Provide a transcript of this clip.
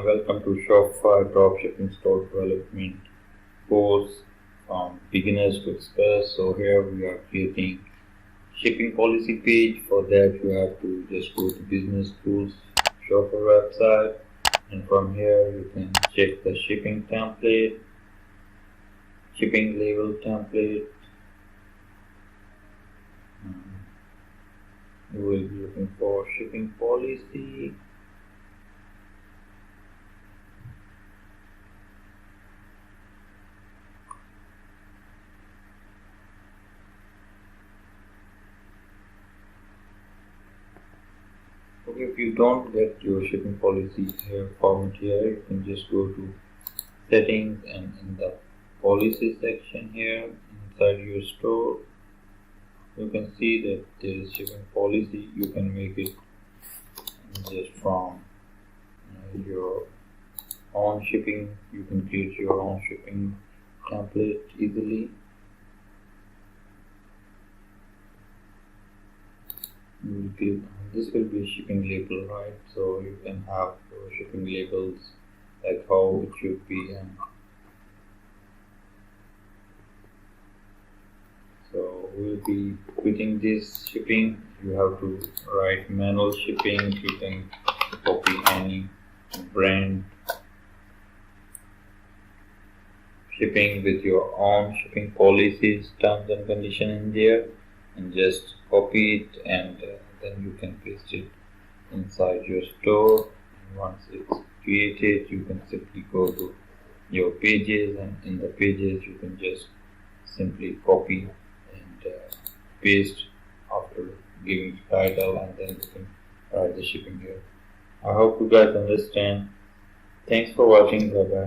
Welcome to Shopify Dropshipping Store Development course from beginners to experts. So here we are creating shipping policy page. For that you have to just go to Business Tools, Shopify website, and from here you can check the shipping template, shipping label template. You will be looking for shipping policy. Okay, if you don't get your shipping policy here format here, you can just go to settings, and in the policy section here inside your store you can see that there is shipping policy. You can make it just from your own shipping. You can create your own shipping template easily. This will be a shipping label, right? So you can have your shipping labels like how it should be, and so we'll be quitting this shipping. You have to write manual shipping. You can copy any brand shipping with your own shipping policies, terms and conditions in there, and just copy it, and then you can paste it inside your store. And once it's created, you can simply go to your pages, and in the pages you can just simply copy and paste after giving title, and then you can write the shipping here. I hope you guys understand. Thanks for watching. Bye bye.